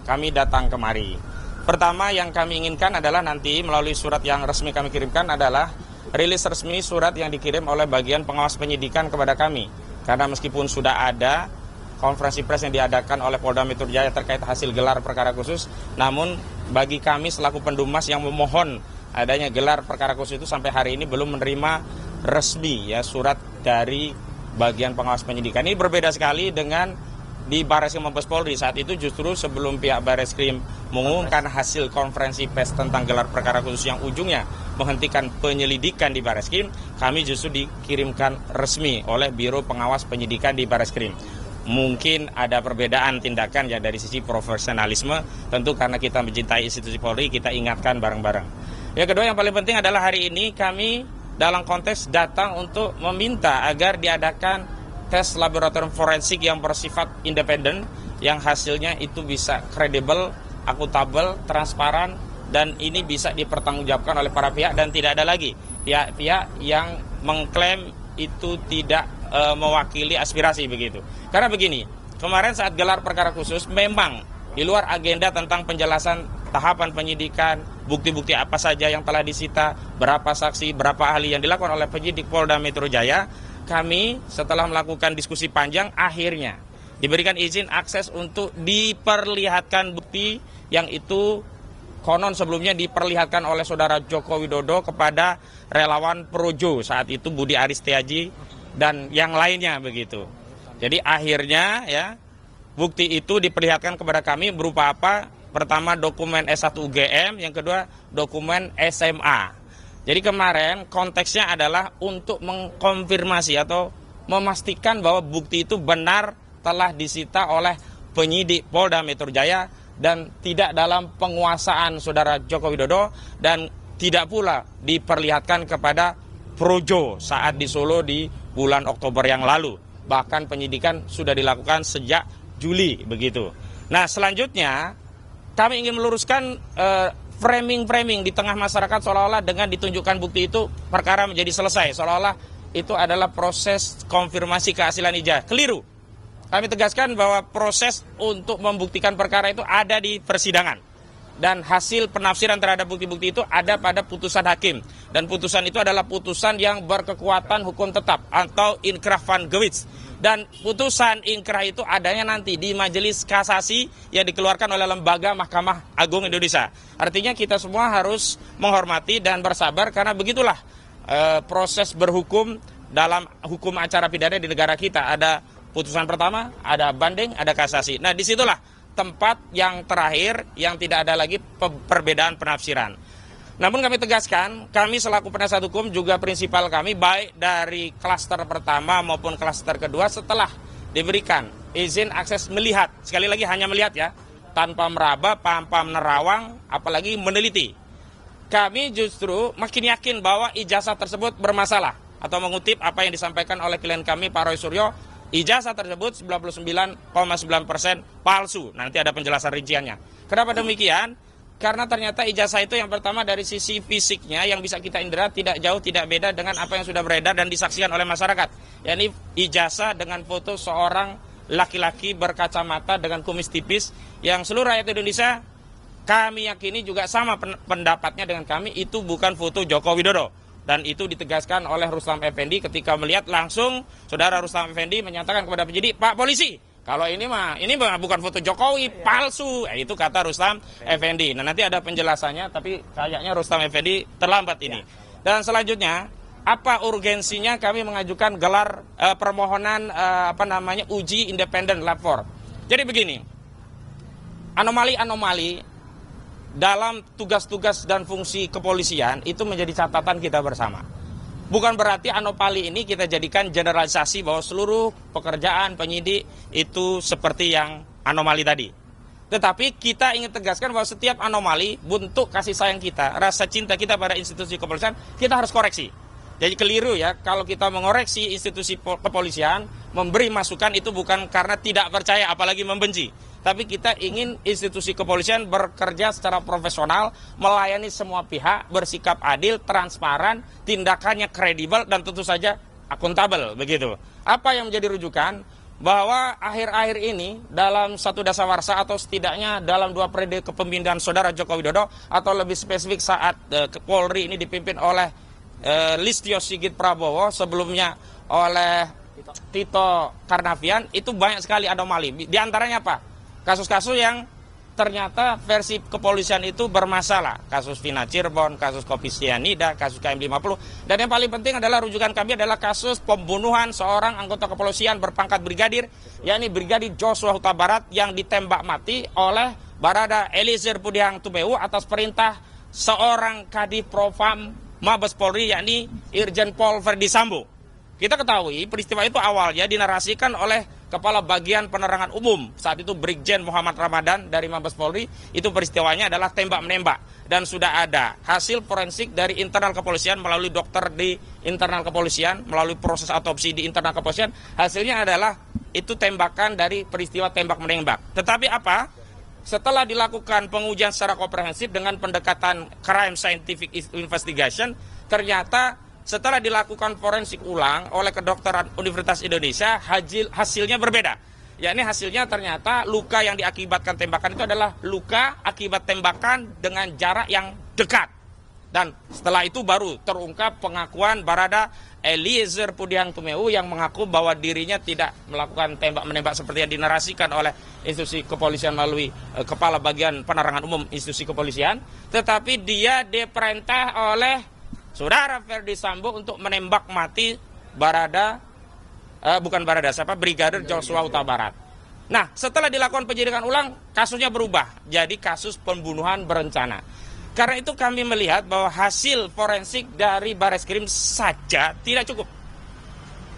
kami datang kemari. Pertama yang kami inginkan adalah nanti melalui surat yang resmi kami kirimkan adalah rilis resmi surat yang dikirim oleh bagian pengawas penyidikan kepada kami. Karena meskipun sudah ada konferensi pers yang diadakan oleh Polda Metro Jaya terkait hasil gelar perkara khusus, namun bagi kami selaku pendumas yang memohon adanya gelar perkara khusus itu sampai hari ini belum menerima resmi ya surat dari bagian pengawas penyidikan. Ini berbeda sekali dengan di Barreskrim Mabes Polri. Saat itu justru sebelum pihak Barreskrim mengumumkan hasil konferensi pers tentang gelar perkara khusus yang ujungnya menghentikan penyelidikan di Barreskrim, kami justru dikirimkan resmi oleh Biro Pengawas Penyidikan di Barreskrim. Mungkin ada perbedaan tindakan ya dari sisi profesionalisme, tentu karena kita mencintai institusi Polri, kita ingatkan bareng-bareng. Yang kedua yang paling penting adalah hari ini kami dalam konteks datang untuk meminta agar diadakan tes laboratorium forensik yang bersifat independen, yang hasilnya itu bisa kredibel, akuntabel, transparan, dan ini bisa dipertanggungjawabkan oleh para pihak dan tidak ada lagi pihak-pihak yang mengklaim itu tidak mewakili aspirasi begitu. Karena begini, kemarin saat gelar perkara khusus memang di luar agenda tentang penjelasan tahapan penyidikan, bukti-bukti apa saja yang telah disita, berapa saksi, berapa ahli yang dilakukan oleh penyidik Polda Metro Jaya, kami setelah melakukan diskusi panjang akhirnya diberikan izin akses untuk diperlihatkan bukti yang itu konon sebelumnya diperlihatkan oleh saudara Joko Widodo kepada relawan Projo saat itu Budi Aris Setiaji dan yang lainnya begitu. Jadi akhirnya ya bukti itu diperlihatkan kepada kami berupa apa? Pertama dokumen S1 UGM, yang kedua dokumen SMA. Jadi kemarin konteksnya adalah untuk mengkonfirmasi atau memastikan bahwa bukti itu benar telah disita oleh penyidik Polda Metro Jaya dan tidak dalam penguasaan saudara Joko Widodo dan tidak pula diperlihatkan kepada Projo saat di Solo di bulan Oktober yang lalu. Bahkan penyidikan sudah dilakukan sejak Juli begitu. Nah selanjutnya kami ingin meluruskan framing di tengah masyarakat seolah-olah dengan ditunjukkan bukti itu perkara menjadi selesai, seolah-olah itu adalah proses konfirmasi keasilan ijazah. Keliru. Kami tegaskan bahwa proses untuk membuktikan perkara itu ada di persidangan dan hasil penafsiran terhadap bukti-bukti itu ada pada putusan hakim dan putusan itu adalah putusan yang berkekuatan hukum tetap atau inkrah van Gewitz. Dan putusan inkrah itu adanya nanti di majelis kasasi yang dikeluarkan oleh lembaga Mahkamah Agung Indonesia. Artinya kita semua harus menghormati dan bersabar karena begitulah proses berhukum dalam hukum acara pidana di negara kita. Ada putusan pertama, ada banding, ada kasasi. Nah disitulah tempat yang terakhir yang tidak ada lagi perbedaan penafsiran. Namun kami tegaskan, kami selaku penasihat hukum juga prinsipal kami baik dari klaster pertama maupun klaster kedua setelah diberikan izin akses melihat, sekali lagi hanya melihat ya, tanpa meraba, tanpa menerawang, apalagi meneliti. Kami justru makin yakin bahwa ijazah tersebut bermasalah atau mengutip apa yang disampaikan oleh klien kami Pak Roy Suryo, ijazah tersebut 99,9% palsu. Nanti ada penjelasan rinciannya. Kenapa demikian? Karena ternyata ijazah itu yang pertama dari sisi fisiknya yang bisa kita indera tidak jauh tidak beda dengan apa yang sudah beredar dan disaksikan oleh masyarakat. Yakni ijazah dengan foto seorang laki-laki berkacamata dengan kumis tipis yang seluruh rakyat Indonesia kami yakini juga sama pendapatnya dengan kami, itu bukan foto Joko Widodo. Dan itu ditegaskan oleh Rustam Effendi ketika melihat langsung saudara Rustam Effendi menyatakan kepada penyidik, Pak Polisi, kalau ini bukan foto Jokowi, palsu. Itu kata Rustam Effendi. Nah nanti ada penjelasannya, tapi kayaknya Rustam Effendi terlambat ini. Dan selanjutnya, apa urgensinya kami mengajukan gelar permohonan uji independen lapor. Jadi begini, anomali-anomali dalam tugas-tugas dan fungsi kepolisian itu menjadi catatan kita bersama. Bukan berarti anomali ini kita jadikan generalisasi bahwa seluruh pekerjaan penyidik itu seperti yang anomali tadi. Tetapi kita ingin tegaskan bahwa setiap anomali, bentuk kasih sayang kita, rasa cinta kita pada institusi kepolisian, kita harus koreksi. Jadi keliru ya, kalau kita mengoreksi institusi kepolisian, memberi masukan itu bukan karena tidak percaya, apalagi membenci. Tapi kita ingin institusi kepolisian bekerja secara profesional, melayani semua pihak, bersikap adil, transparan, tindakannya kredibel, dan tentu saja akuntabel, begitu. Apa yang menjadi rujukan? bahwa akhir-akhir ini dalam satu dasawarsa atau setidaknya dalam 2 periode kepemimpinan Saudara Joko Widodo atau lebih spesifik saat Polri ini dipimpin oleh Listio Sigit Prabowo, sebelumnya oleh Tito Karnavian, itu banyak sekali anomali. Di antaranya apa? Kasus-kasus yang ternyata versi kepolisian itu bermasalah. Kasus Vina Cirebon, kasus Kopi Cyanida, kasus KM50. Dan yang paling penting adalah rujukan kami adalah kasus pembunuhan seorang anggota kepolisian berpangkat brigadir, yakni Brigadir Joshua Huta Barat yang ditembak mati oleh Barada Eliezer Budiang Tumeu atas perintah seorang Kadif Propam Mabes Polri, yakni Irjen Pol Verdi Sambo. Kita ketahui peristiwa itu awalnya dinarasikan oleh Kepala Bagian Penerangan Umum, saat itu Brigjen Muhammad Ramadan dari Mabes Polri. Itu peristiwanya adalah tembak-menembak. Dan sudah ada hasil forensik dari internal kepolisian melalui dokter di internal kepolisian, melalui proses autopsi di internal kepolisian. Hasilnya adalah itu tembakan dari peristiwa tembak-menembak. Tetapi apa? Setelah dilakukan pengujian secara komprehensif dengan pendekatan crime scientific investigation, ternyata setelah dilakukan forensik ulang oleh kedokteran Universitas Indonesia, hasilnya berbeda. Yakni hasilnya ternyata luka yang diakibatkan tembakan itu adalah luka akibat tembakan dengan jarak yang dekat. Dan setelah itu baru terungkap pengakuan Barada Eliezer Budiang Tumeu yang mengaku bahwa dirinya tidak melakukan tembak-menembak seperti yang dinarasikan oleh institusi kepolisian melalui Kepala Bagian Penerangan Umum institusi kepolisian, tetapi dia diperintah oleh Saudara Verdi Sambo untuk menembak mati Brigadir Joshua Huta Barat. Nah, setelah dilakukan penyidikan ulang, kasusnya berubah jadi kasus pembunuhan berencana. Karena itu kami melihat bahwa hasil forensik dari Bareskrim saja tidak cukup.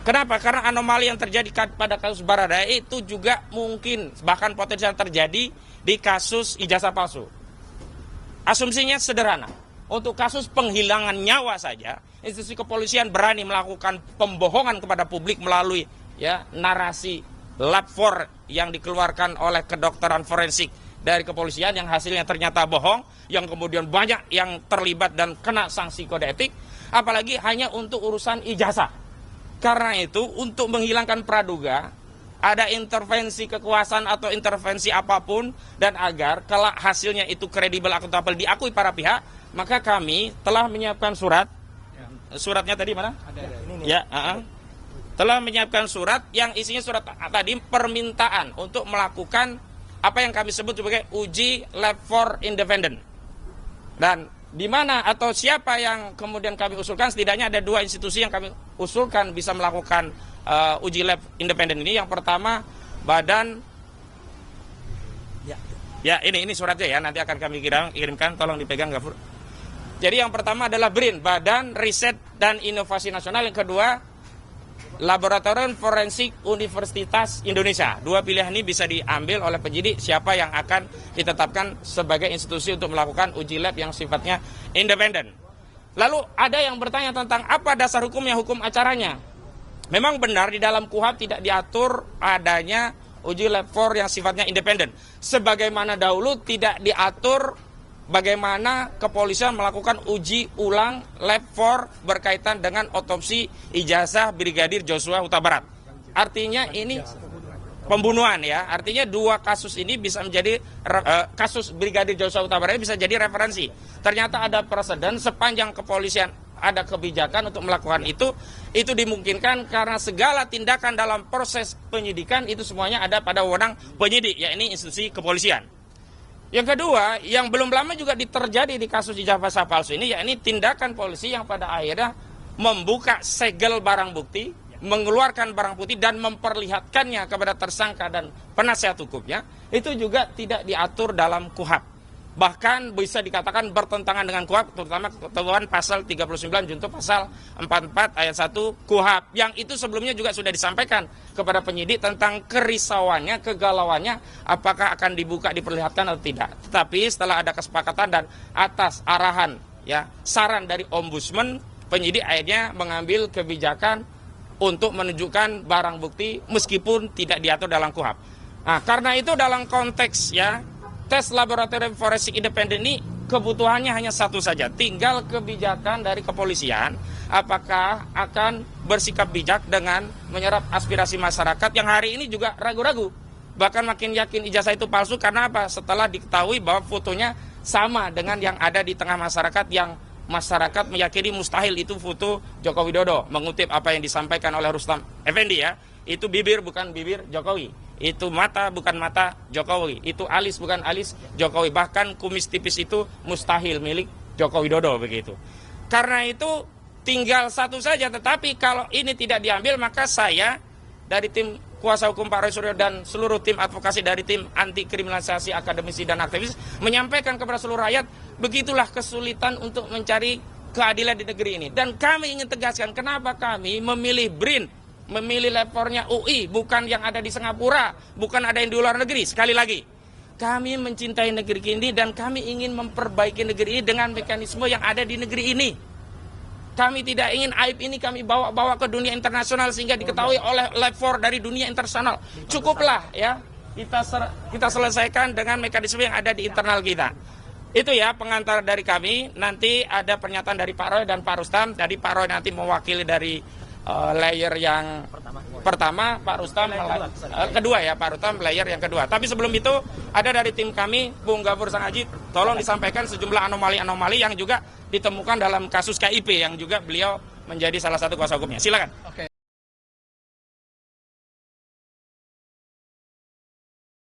Kenapa? Karena anomali yang terjadi pada kasus Baradae itu juga mungkin bahkan potensial terjadi di kasus ijazah palsu. Asumsinya sederhana. Untuk kasus penghilangan nyawa saja, institusi kepolisian berani melakukan pembohongan kepada publik melalui narasi lab 4 yang dikeluarkan oleh kedokteran forensik dari kepolisian yang hasilnya ternyata bohong, yang kemudian banyak yang terlibat dan kena sanksi kode etik, apalagi hanya untuk urusan ijazah. Karena itu, untuk menghilangkan praduga, ada intervensi kekuasaan atau intervensi apapun, dan agar kelak hasilnya itu kredibel, akuntabel, diakui para pihak, maka kami telah menyiapkan surat. Suratnya tadi mana? Ada. Telah menyiapkan surat yang isinya surat tadi permintaan untuk melakukan apa yang kami sebut sebagai uji lab 4 independent. Dan di mana atau siapa yang kemudian kami usulkan, setidaknya ada 2 institusi yang kami usulkan bisa melakukan uji lab independen ini. Yang pertama, Badan ini suratnya ya, nanti akan kami kirimkan, tolong dipegang Gafur. Jadi yang pertama adalah BRIN, Badan Riset dan Inovasi Nasional. Yang kedua, Laboratorium Forensik Universitas Indonesia. 2 pilihan ini bisa diambil oleh penyidik siapa yang akan ditetapkan sebagai institusi untuk melakukan uji lab yang sifatnya independen. Lalu ada yang bertanya tentang apa dasar hukumnya, hukum acaranya. Memang benar di dalam KUHP tidak diatur adanya uji lab 4 yang sifatnya independen. Sebagaimana dahulu tidak diatur bagaimana kepolisian melakukan uji ulang lab 4 berkaitan dengan otopsi ijazah Brigadir Joshua Huta Barat. Artinya ini pembunuhan ya. Artinya 2 kasus ini bisa menjadi kasus Brigadir Joshua Huta Barat bisa jadi referensi. Ternyata ada preseden sepanjang kepolisian ada kebijakan untuk melakukan itu dimungkinkan karena segala tindakan dalam proses penyidikan itu semuanya ada pada wewenang penyidik, yakni institusi kepolisian. Yang kedua, yang belum lama juga terjadi di kasus ijazah palsu ini, yakni tindakan polisi yang pada akhirnya membuka segel barang bukti, mengeluarkan barang bukti dan memperlihatkannya kepada tersangka dan penasihat hukumnya, itu juga tidak diatur dalam KUHP. Bahkan bisa dikatakan bertentangan dengan KUHP, terutama ketentuan pasal 39 junto pasal 44 ayat 1 KUHP, yang itu sebelumnya juga sudah disampaikan kepada penyidik tentang kerisauannya, kegalauannya, apakah akan dibuka, diperlihatkan atau tidak. Tetapi setelah ada kesepakatan dan atas arahan saran dari Ombudsman, penyidik akhirnya mengambil kebijakan untuk menunjukkan barang bukti meskipun tidak diatur dalam KUHP. Nah, karena itu dalam konteks tes laboratorium forensik independen ini kebutuhannya hanya satu saja, tinggal kebijakan dari kepolisian apakah akan bersikap bijak dengan menyerap aspirasi masyarakat yang hari ini juga ragu-ragu, bahkan makin yakin ijazah itu palsu. Karena apa? Setelah diketahui bahwa fotonya sama dengan yang ada di tengah masyarakat, yang masyarakat meyakini mustahil itu foto Joko Widodo. Mengutip apa yang disampaikan oleh Rustam Effendi ya, itu bibir bukan bibir Jokowi, itu mata bukan mata Jokowi, itu alis bukan alis Jokowi, bahkan kumis tipis itu mustahil milik Joko Widodo begitu. Karena itu tinggal satu saja, tetapi kalau ini tidak diambil maka saya dari tim kuasa hukum Pak Roy Suryo dan seluruh tim advokasi dari tim anti kriminalisasi akademisi dan aktivis menyampaikan kepada seluruh rakyat, begitulah kesulitan untuk mencari keadilan di negeri ini. Dan kami ingin tegaskan kenapa kami memilih BRIN, memilih levelnya UI, bukan yang ada di Singapura, bukan ada yang di luar negeri. Sekali lagi, kami mencintai negeri ini dan kami ingin memperbaiki negeri ini dengan mekanisme yang ada di negeri ini. Kami tidak ingin aib ini kami bawa ke dunia internasional sehingga diketahui oleh level dari dunia internasional. Cukuplah ya, kita selesaikan dengan mekanisme yang ada di internal kita. Itu ya pengantar dari kami. Nanti ada pernyataan dari Pak Roy dan Pak Rustam. Jadi Pak Roy nanti mewakili dari layer yang pertama, Pak Rustam kedua ya, Pak Rustam layer yang kedua. Tapi sebelum itu ada dari tim kami, Bung Gafur Sangaji, tolong disampaikan sejumlah anomali-anomali yang juga ditemukan dalam kasus KIP yang juga beliau menjadi salah satu kuasa hukumnya. Silakan.